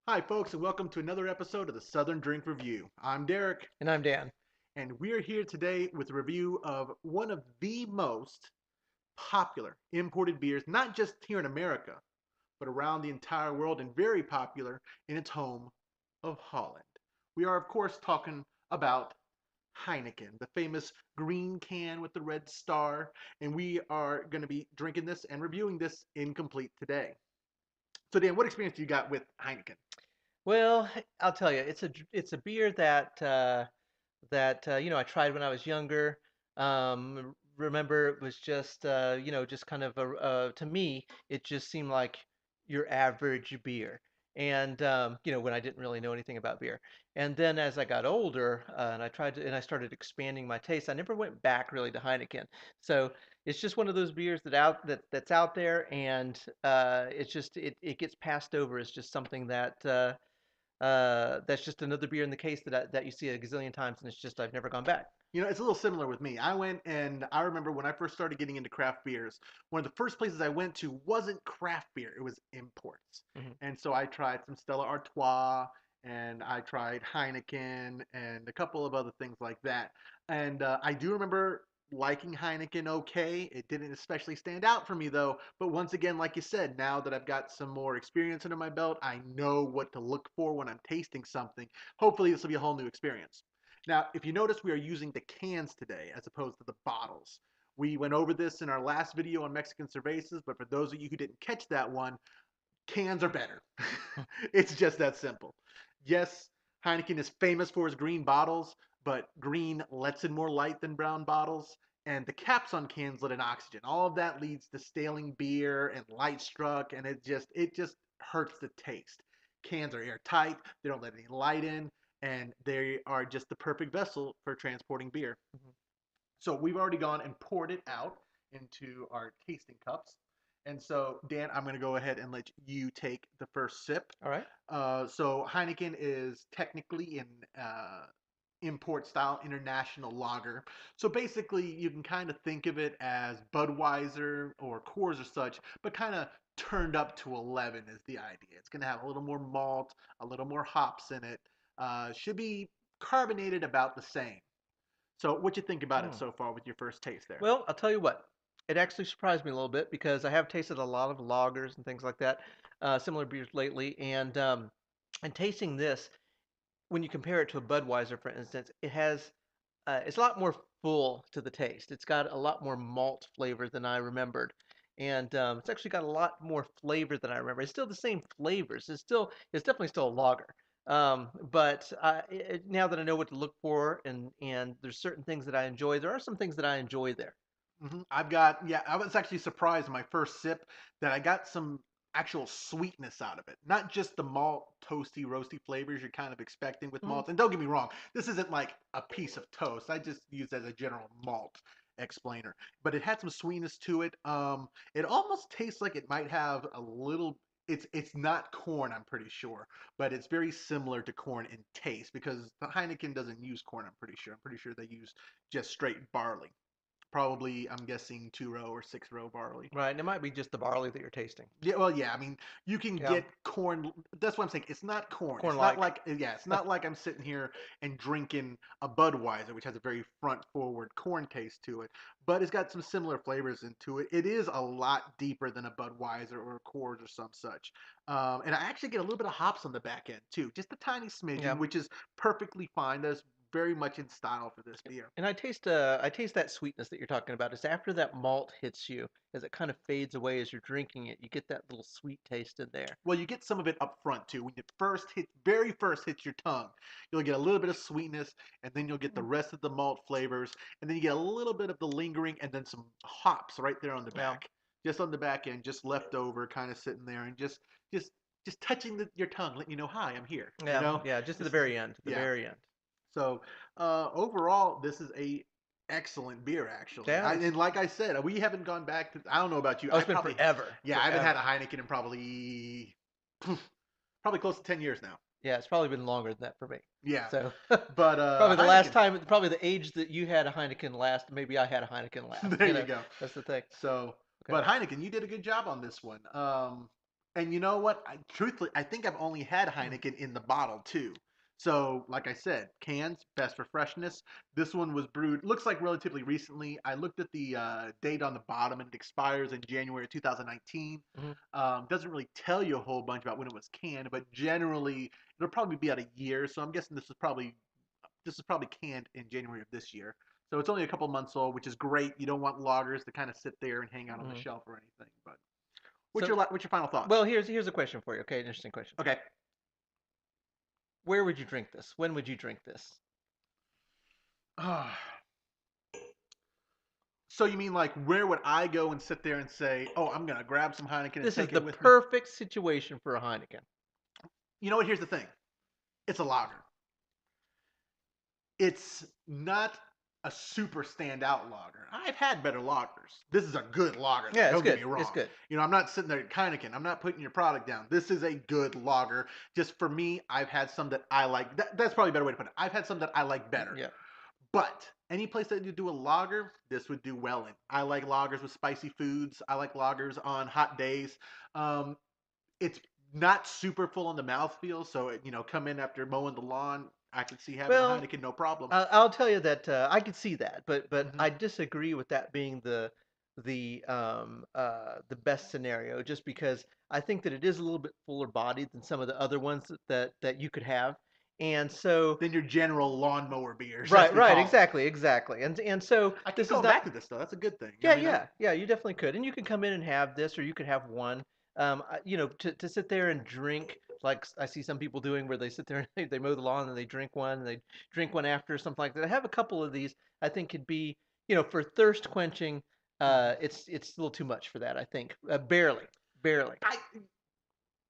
Hi, folks, and welcome to another episode of the Southern Drink Review. I'm Derek, And I'm Dan. and we're here today with a review of one of the most popular imported beers, not just here in America, but around the entire world, and very popular in its home of Holland. We are, of course, talking about Heineken, the famous green can with the red star, and we are going to be drinking this and reviewing this incomplete today. So, Dan, what experience do you got with Heineken? Well, I'll tell you, it's a beer that I tried when I was younger. Remember, it was just just kind of to me, it just seemed like your average beer. And when I didn't really know anything about beer. And then as I got older, and I started expanding my taste, I never went back really to Heineken. So it's just one of those beers that's out there, and it gets passed over as just something that's just another beer in the case that you see a gazillion times, and it's just I've never gone back. It's a little similar with me. I went and I remember when I first started getting into craft beers, one of the first places I went to wasn't craft beer, it was imports. Hmm. And so I tried some Stella Artois and I tried Heineken and a couple of other things like that. And I do remember liking Heineken okay. It didn't especially stand out for me though. But once again, like you said, now that I've got some more experience under my belt, I know what to look for when I'm tasting something. Hopefully, this will be a whole new experience. Now, if you notice, we are using the cans today as opposed to the bottles. We went over this in our last video on Mexican cervezas, but for those of you who didn't catch that one, cans are better. It's just that simple. Yes, Heineken is famous for his green bottles, but green lets in more light than brown bottles, and the caps on cans let in oxygen. All of that leads to staling beer and light struck, and it just hurts the taste. Cans are airtight, they don't let any light in, and they are just the perfect vessel for transporting beer. So we've already gone and poured it out into our tasting cups. And so, Dan, I'm going to go ahead and let you take the first sip. All right. So Heineken is technically an import style international lager. So basically, you can kind of think of it as Budweiser or Coors or such, but kind of turned up to 11 is the idea. It's going to have a little more malt, a little more hops in it. Should be carbonated about the same. So, what you think about it Hmm. so far with your first taste there? Well, I'll tell you what. It actually surprised me a little bit because I have tasted a lot of lagers and things like that, similar beers lately, and tasting this, when you compare it to a Budweiser, for instance, it's a lot more full to the taste. It's got a lot more malt flavor than I remembered. And it's actually got a lot more flavor than I remember. It's still the same flavors. It's definitely still a lager. But now that I know what to look for, and there's certain things that I enjoy, there are some things that I enjoy there. Yeah, I was actually surprised in my first sip that I got some actual sweetness out of it. Not just the malt, toasty, roasty flavors you're kind of expecting with Mhm. malts. And don't get me wrong, this isn't like a piece of toast. I just use it as a general malt explainer. But it had some sweetness to it. It almost tastes like it might have a little. It's not corn, I'm pretty sure, but it's very similar to corn in taste because the Heineken doesn't use corn. I'm pretty sure. I'm pretty sure they use just straight barley. Probably, I'm guessing 2 row or 6 row barley. Right, and it might be just the barley that you're tasting. Yeah, well, yeah. I mean, you can Yeah, get corn. That's what I'm saying. It's not corn. It's not corn-like. like yeah. It's not like I'm sitting here and drinking a Budweiser, which has a very front-forward corn taste to it. But it's got some similar flavors into it. It is a lot deeper than a Budweiser or a Coors or some such. And I actually get a little bit of hops on the back end too, just a tiny smidgen, Yeah. which is perfectly fine. That's very much in style for this beer. And I taste that sweetness that you're talking about. It's after that malt hits you, as it kind of fades away as you're drinking it, you get that little sweet taste in there. Well, you get some of it up front too. When it very first hits your tongue, you'll get a little bit of sweetness, and then you'll get the Mm. rest of the malt flavors, and then you get a little bit of the lingering, and then some hops right there on the Yeah. back, just on the back end, just left over, kind of sitting there, and just just touching your tongue, letting you know, hi, I'm here. Yeah, yeah, just at the This is very end, at the yeah. very end. So overall, this is a excellent beer, actually. Yeah, And like I said, we haven't gone back to. I don't know about you. oh, it's been forever, Yeah, I haven't had a forever. Heineken in probably close to 10 years now. Yeah, it's probably been longer than that for me. Yeah, So but probably the last Heineken. time, probably the age that you had a Heineken last, maybe I had a Heineken last. There you go. That's the thing. So, Okay. but Heineken, you did a good job on this one. And you know what? Truthfully, I think I've only had Heineken in the bottle too. So, like I said, cans best for freshness. This one was brewed. Looks like relatively recently. I looked at the date on the bottom, and it expires in January 2019. Hmm. Doesn't really tell you a whole bunch about when it was canned, but generally it'll probably be at a year. So I'm guessing this is probably canned in January of this year. So it's only a couple months old, which is great. You don't want lagers to kind of sit there and hang out on the Hmm. shelf or anything. But So, what's your final thoughts? well, here's a question for you. Okay, an interesting question. Okay. Where would you drink this? When would you drink this? So you mean like where would I go and sit there and say, "Oh, I'm gonna grab some Heineken and This is take the it with me"? perfect situation for a Heineken. You know what? Here's the thing. It's a lager. It's not a super standout lager. I've had better lagers. This is a good lager, though. Yeah, it's Don't get good. me It's wrong. good. I'm not sitting there Heineken. I'm not putting your product down. This is a good lager. Just for me, I've had some that I like. That's probably a better way to put it. I've had some that I like better. Yeah. But any place that you do a lager, this would do well in. I like lagers with spicy foods. I like lagers on hot days. Um, it's not super full on the mouthfeel, so come in after mowing the lawn. I could see having a Well, Heineken, no problem. I'll tell you that I could see that, but Hmm. I disagree with that being the best scenario, just because I think that it is a little bit fuller bodied than some of the other ones that you could have, and so Then your general lawnmower beers, as right, we right, call them. exactly, and so I keep this is going not. back to this though. That's a good thing. I Yeah, mean, yeah, yeah. You definitely could, and you could come in and have this, or you could have one. To sit there and drink like I see some people doing, where they sit there and they mow the lawn and they drink one, and they drink one after, something like that. I have a couple of these. I think could be, for thirst quenching. mhm. It's a little too much for that. I think barely, barely. I,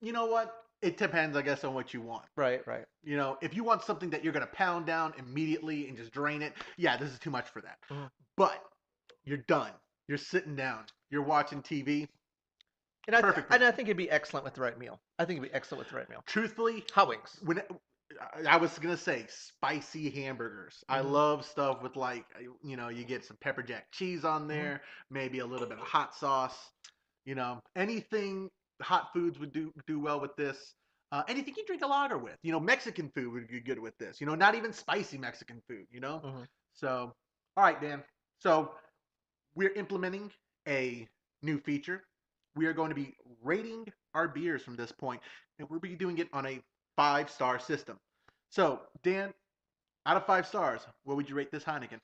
you know what? It depends, I guess, on what you want. Right, right. If you want something that you're gonna pound down immediately and just drain it, yeah, this is too much for that. Mhm. But you're done. You're sitting down. You're watching TV. Perfect for And I that. think it'd be excellent with the right meal. I think it'd be excellent with the right meal. Truthfully, Hot wings. when I was gonna say spicy hamburgers. I Hmm. love stuff with like you get some pepper jack cheese on Hmm. there, maybe a little bit of hot sauce. Anything hot foods would do well with this. Anything you drink a lager with. Mexican food would be good with this. Not even spicy Mexican food. Hmm. So, all right, Dan. So we're implementing a new feature. We are going to be rating our beers from this point, and we'll be doing it on a 5-star system. So, Dan, out of 5 stars, what would you rate this Heineken?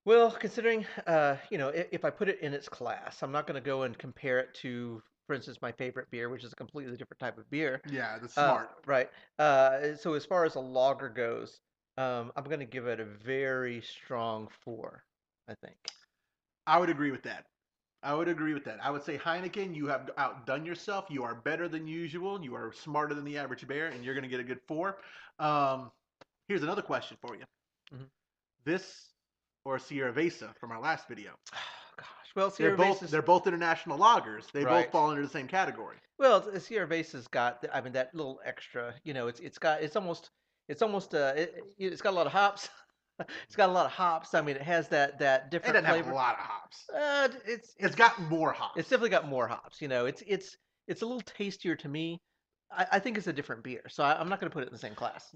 Well, considering, if I put it in its class, I'm not going to go and compare it to, for instance, my favorite beer, which is a completely different type of beer. Yeah, that's smart. Right. So as far as a lager goes, I'm going to give it a very strong 4, I think. I would agree with that. I would agree with that. I would say Heineken, you have outdone yourself. You are better than usual. You are smarter than the average bear, and you're going to get a good 4. Um, Here's another question for you. Hmm. This or Sierra Vesa from our last video? Oh, gosh. Well, They're Sierra both Base's they're both international lagers. They both right. fall under the same category. Well, Sierra Base's got, I mean, that little extra. It's got a lot of hops. It's got a lot of hops. I mean, it has that It different doesn't have a flavor. lot of hops. It's It's got more it's hops. definitely got more hops. It's a little tastier to me. I think it's a different beer, so I'm not going to put it in the same class.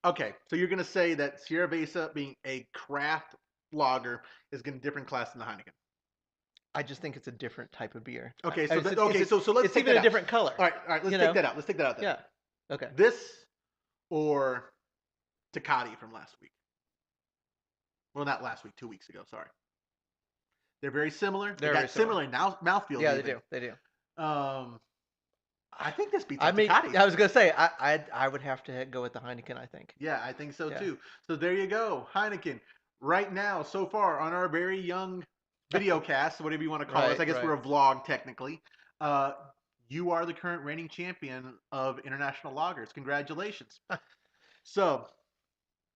Okay, so you're gonna say that Sierra Vesa, being a craft lager, is in a different class than the Heineken. I just think it's a different type of beer. Okay, so It's that, it's okay, it's so let's it's take even that a out. different color. All right, let's You take know? that out. Let's take that out then. Yeah. Okay. This or Tecate from last week. Well, not last week, 2 weeks ago. Sorry. They're very similar. They They're very got similar. similar now mouthfeels Yeah, they even. do. They do. Um, I think this beats I out mean, Tecate's. I was gonna say I would have to go with the Heineken. I think. Yeah, I think so Yeah. too. So there you go, Heineken. Right now, so far on our very young video cast, whatever you want to call us, Right. I guess Right. we're a vlog technically. Uh, you are the current reigning champion of international loggers. Congratulations. So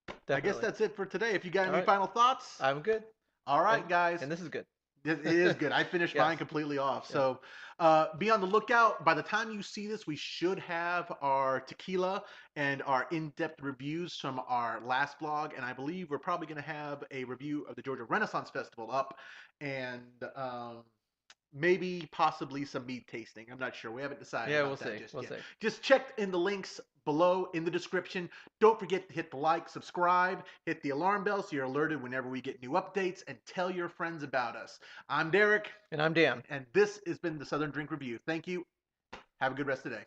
I guess Definitely. that's it for today. If you got All any right. final thoughts, I'm good. all And right, guys. and this is good. It is good. I finished Yes. mine completely off. Yeah. So be on the lookout. By the time you see this, we should have our tequila and our in-depth reviews from our last vlog. And I believe we're probably going to have a review of the Georgia Renaissance Festival up. And maybe possibly some mead tasting. I'm not sure. We haven't decided Yeah, we'll about that see. just We'll yet. see. Just check in the links below in the description. Don't forget to hit the like, subscribe, hit the alarm bell so you're alerted whenever we get new updates, and tell your friends about us. I'm Derek, And I'm Dan. and this has been the Southern Drink Review. Thank you. Have a good rest of the day.